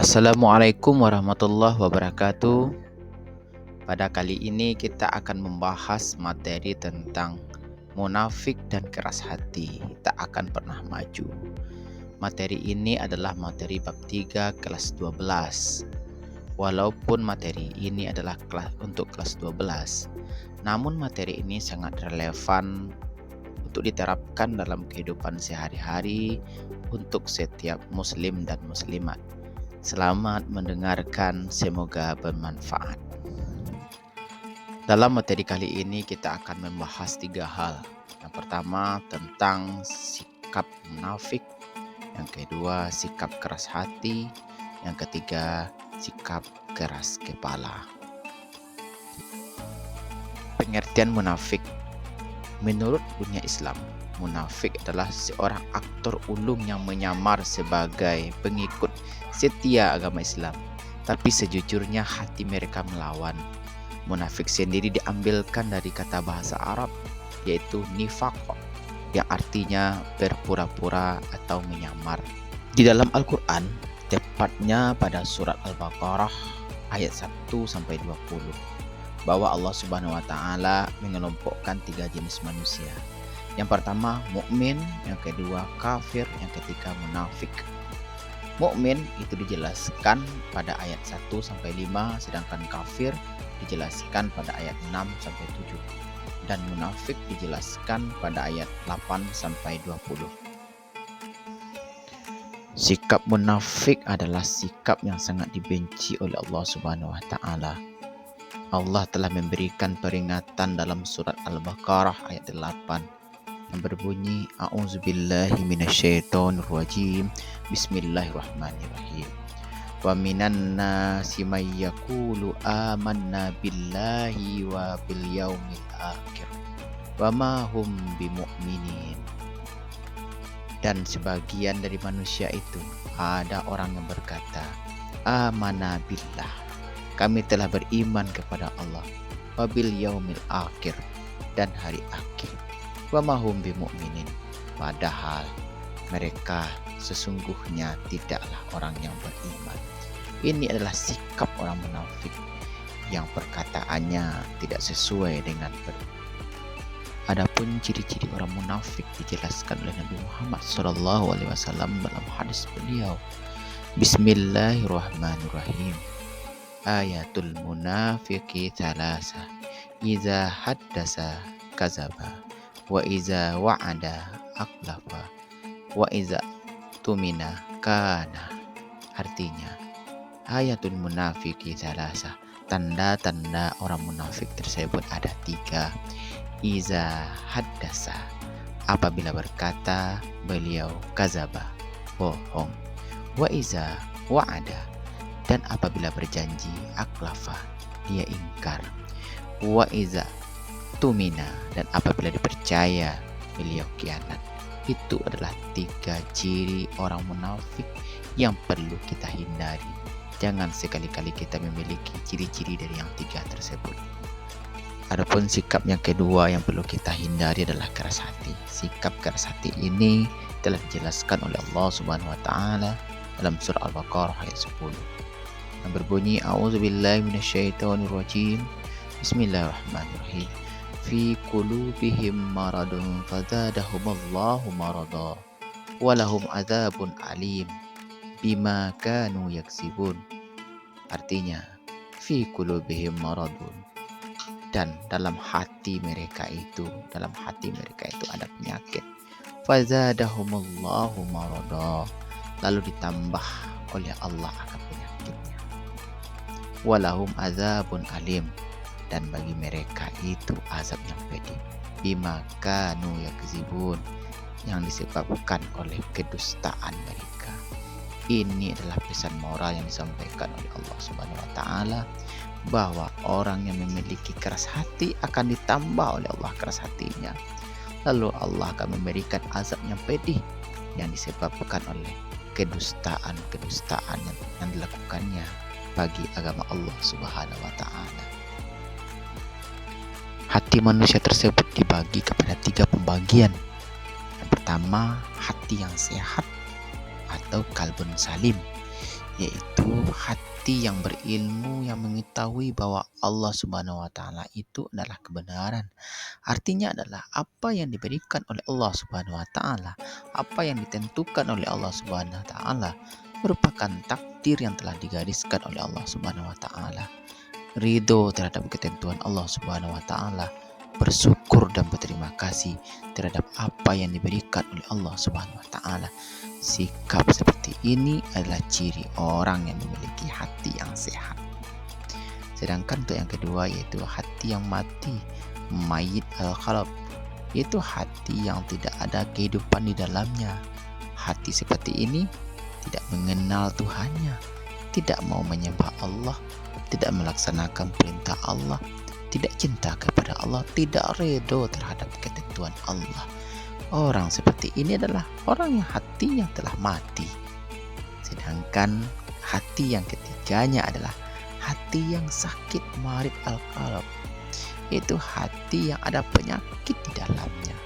Assalamualaikum warahmatullahi wabarakatuh. Pada kali ini kita akan membahas materi tentang munafik dan keras hati tak akan pernah maju. Materi ini adalah materi bab 3 kelas 12. Walaupun materi ini adalah untuk kelas 12, namun materi ini sangat relevan untuk diterapkan dalam kehidupan sehari-hari untuk setiap muslim dan muslimat. Selamat mendengarkan, semoga bermanfaat. Dalam materi kali ini kita akan membahas 3 hal. Yang pertama tentang sikap munafik, yang kedua sikap keras hati, yang ketiga sikap keras kepala. Pengertian munafik. Menurut dunia Islam, munafik adalah seorang aktor ulung yang menyamar sebagai pengikut setia agama Islam, tapi sejujurnya hati mereka melawan. Munafik sendiri diambilkan dari kata bahasa Arab, yaitu nifaq, yang artinya berpura-pura atau menyamar. Di dalam Al-Quran, tepatnya pada surat Al-Baqarah ayat 1-20, bahwa Allah Subhanahu wa taala mengelompokkan 3 jenis manusia. Yang pertama mukmin, yang kedua kafir, yang ketiga munafik. Mukmin itu dijelaskan pada ayat 1-5, sedangkan kafir dijelaskan pada ayat 6-7, dan munafik dijelaskan pada ayat 8-20. Sikap munafik adalah sikap yang sangat dibenci oleh Allah Subhanahu wa taala. Allah telah memberikan peringatan dalam surat Al-Baqarah ayat 8 yang berbunyi A'udzubillahi minasyaitonirrajim. Bismillahirrahmanirrahim. Wa minan nasi may yaqulu amanna billahi wa bil yaumil akhir wa ma hum bimu'minin. Dan sebagian dari manusia itu ada orang yang berkata, amanna billah, kami telah beriman kepada Allah, wabil yaumil akhir, dan hari akhir, wa mahum bimu'minin, padahal mereka sesungguhnya tidaklah orang yang beriman. Ini adalah sikap orang munafik yang perkataannya tidak sesuai dengan Adapun ciri-ciri orang munafik dijelaskan oleh Nabi Muhammad SAW dalam hadis beliau, Bismillahirrahmanirrahim. Ayatul munafiqi thalasa, iza haddasa kazaba, wa iza wa'ada akhlafa, wa iza tumina kana. Artinya, ayatul munafiqi thalasa, tanda-tanda orang munafik tersebut ada 3. Iza haddasa, apabila berkata beliau kazaba, bohong. Wa iza wa'ada, dan apabila berjanji akhlafa, dia ingkar. Wa iza tumina, dan apabila dipercaya beliau khianat. Itu adalah 3 ciri orang munafik yang perlu kita hindari. Jangan sekali-kali kita memiliki ciri-ciri dari yang 3 tersebut. Adapun sikap yang kedua yang perlu kita hindari adalah keras hati. Sikap keras hati ini telah dijelaskan oleh Allah Subhanahu wa taala dalam surah Al-Baqarah ayat 10 yang berbunyi A'udzubillahi minasyaitonirrajim. Bismillahirrahmanirrahim. Fi qulubihim maradun fazadahumullahu marada walahum adzabun alim bima kanu yaksibun. Artinya, fi qulubihim maradun, dan dalam hati mereka itu ada penyakit. Fazadahumullahu marada, lalu ditambah oleh Allah akan penyakitnya. Walahum azabun alim, dan bagi mereka itu azab yang pedih. Bima kanu yakzibun, yang disebabkan oleh kedustaan mereka. Ini adalah pesan moral yang disampaikan oleh Allah Subhanahu wa taala, bahwa orang yang memiliki keras hati akan ditambah oleh Allah keras hatinya. Lalu Allah akan memberikan azab yang pedih yang disebabkan oleh kedustaan yang dilakukannya bagi agama Allah Subhanahu wa taala. Hati manusia tersebut dibagi kepada 3 pembagian. Yang pertama, hati yang sehat atau kalbun salim, yaitu hati yang berilmu, yang mengetahui bahwa Allah Subhanahu wa taala itu adalah kebenaran. Artinya adalah apa yang diberikan oleh Allah Subhanahu wa taala, apa yang ditentukan oleh Allah Subhanahu wa taala merupakan takdir yang telah digariskan oleh Allah Subhanahu wa taala. Ridho terhadap ketentuan Allah Subhanahu wa taala, bersyukur dan berterima kasih terhadap apa yang diberikan oleh Allah Subhanahu wa taala. Sikap seperti ini adalah ciri orang yang memiliki hati yang sehat. Sedangkan untuk yang kedua yaitu hati yang mati, mayit al-qalb, yaitu hati yang tidak ada kehidupan di dalamnya. Hati seperti ini tidak mengenal Tuhannya, tidak mau menyembah Allah, tidak melaksanakan perintah Allah, tidak cinta kepada Allah, tidak ridho terhadap ketentuan Allah. Orang seperti ini adalah orang yang hatinya telah mati. Sedangkan hati yang ketiganya adalah hati yang sakit, marid al-qalb, yaitu hati yang ada penyakit di dalamnya.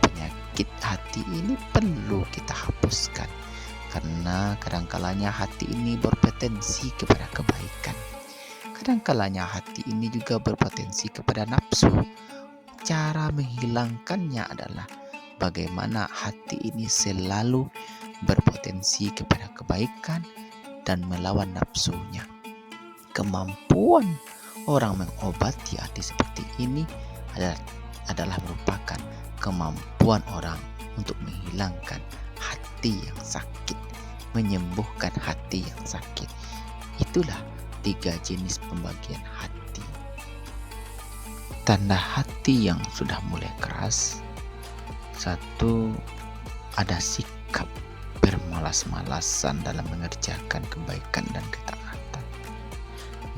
Penyakit hati ini perlu kita hapuskan, karena kadangkalanya hati ini berpotensi kepada kebaikan. Kadangkalanya hati ini juga berpotensi kepada nafsu. Cara menghilangkannya adalah bagaimana hati ini selalu berpotensi kepada kebaikan dan melawan nafsunya. Kemampuan orang mengobati hati seperti ini adalah merupakan kemampuan orang untuk menghilangkan hati yang sakit, menyembuhkan hati yang sakit. Itulah 3 jenis pembagian hati. Tanda hati yang sudah mulai keras. 1. Ada sikap bermalas-malasan dalam mengerjakan kebaikan dan ketaatan.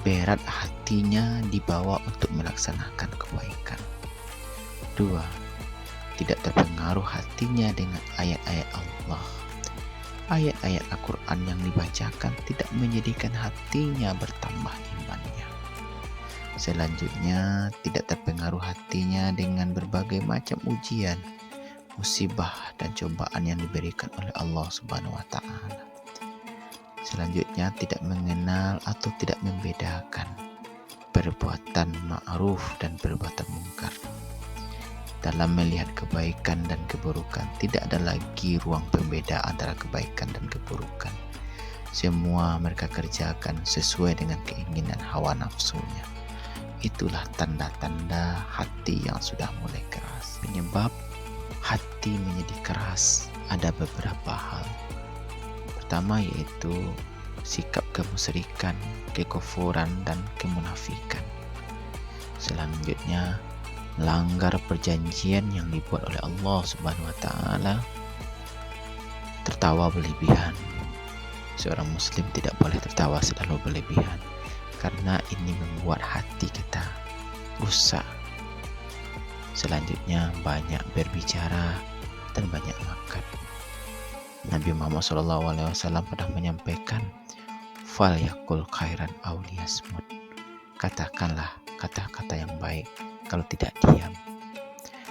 Berat hatinya dibawa untuk melaksanakan kebaikan. 2. Tidak terpengaruh hatinya dengan ayat-ayat Allah. Ayat-ayat Al-Quran yang dibacakan tidak menjadikan hatinya bertambah imannya. Selanjutnya, tidak terpengaruh hatinya dengan berbagai macam ujian, musibah dan cobaan yang diberikan oleh Allah Subhanahu wa taala. Selanjutnya, tidak mengenal atau tidak membedakan perbuatan ma'ruf dan perbuatan mungkar. Dalam melihat kebaikan dan keburukan, tidak ada lagi ruang pembeda antara kebaikan dan keburukan. Semua mereka kerjakan sesuai dengan keinginan hawa nafsunya. Itulah tanda-tanda hati yang sudah mulai keras. Penyebab hati menjadi keras ada beberapa hal. Pertama yaitu sikap kemusyrikan, kekufuran, dan kemunafikan. Selanjutnya, melanggar perjanjian yang dibuat oleh Allah Subhanahu wa taala, tertawa berlebihan. Seorang muslim tidak boleh tertawa selalu berlebihan, karena ini membuat hati kita rusak. Selanjutnya, banyak berbicara dan banyak makan. Nabi Muhammad SAW pernah menyampaikan, "Fal yakul khairan aw liyasmut." Katakanlah kata-kata yang baik, kalau tidak diam.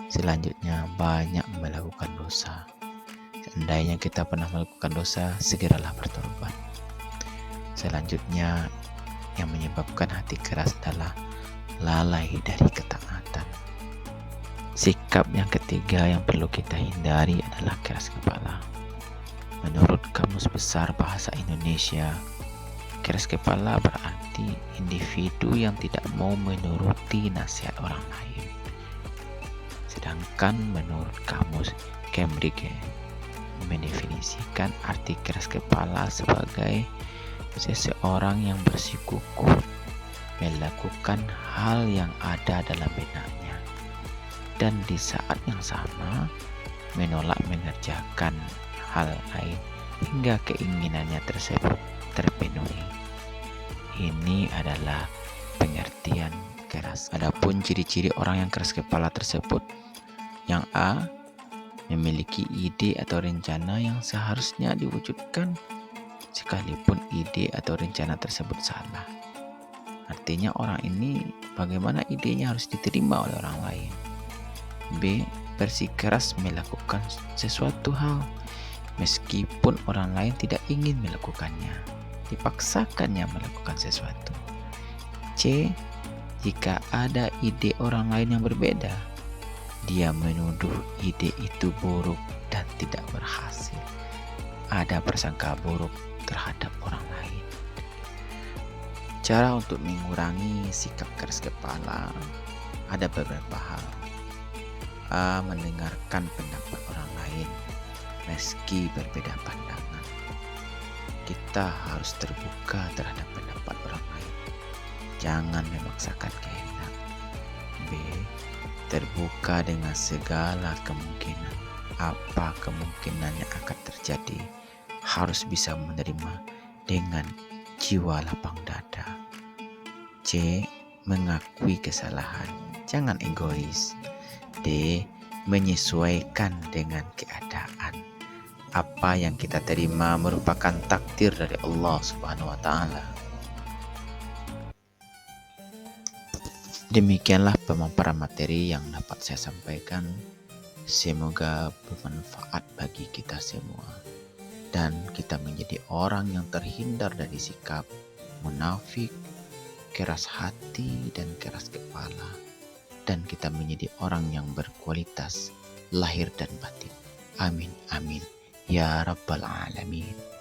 Selanjutnya, banyak melakukan dosa. Seandainya kita pernah melakukan dosa, segeralah bertobat. Selanjutnya, yang menyebabkan hati keras adalah lalai dari ketaatan. Sikap yang ketiga yang perlu kita hindari adalah keras kepala. Menurut Kamus Besar Bahasa Indonesia, keras kepala berarti individu yang tidak mau menuruti nasihat orang lain. Sedangkan menurut Kamus Cambridge mendefinisikan arti keras kepala sebagai seseorang yang bersikukuh melakukan hal yang ada dalam benaknya, dan di saat yang sama menolak mengerjakan hal lain hingga keinginannya tersebut terpenuhi. Ini adalah pengertian keras. Adapun ciri-ciri orang yang keras kepala tersebut, yang A, memiliki ide atau rencana yang seharusnya diwujudkan sekalipun ide atau rencana tersebut salah. Artinya orang ini bagaimana idenya harus diterima oleh orang lain. B, bersikeras melakukan sesuatu hal meskipun orang lain tidak ingin melakukannya. dipaksakannya melakukan sesuatu. C. Jika ada ide orang lain yang berbeda, dia menuduh ide itu buruk dan tidak berhasil. Ada prasangka buruk terhadap orang lain. Cara untuk mengurangi sikap keras kepala ada beberapa hal. A. Mendengarkan pendapat orang lain meski berbeda pandangan. Kita harus terbuka terhadap pendapat orang lain. Jangan memaksakan kehendak. B. Terbuka dengan segala kemungkinan. Apa kemungkinan yang akan terjadi, harus bisa menerima dengan jiwa lapang dada. C. Mengakui kesalahan. Jangan egois. D. Menyesuaikan dengan keadaan. Apa yang kita terima merupakan takdir dari Allah Subhanahu wa Ta'ala. Demikianlah pemaparan materi yang dapat saya sampaikan. Semoga bermanfaat bagi kita semua, dan kita menjadi orang yang terhindar dari sikap munafik, keras hati, dan keras kepala, dan kita menjadi orang yang berkualitas lahir dan batin. Amin, amin, ya Rabbal Alamin.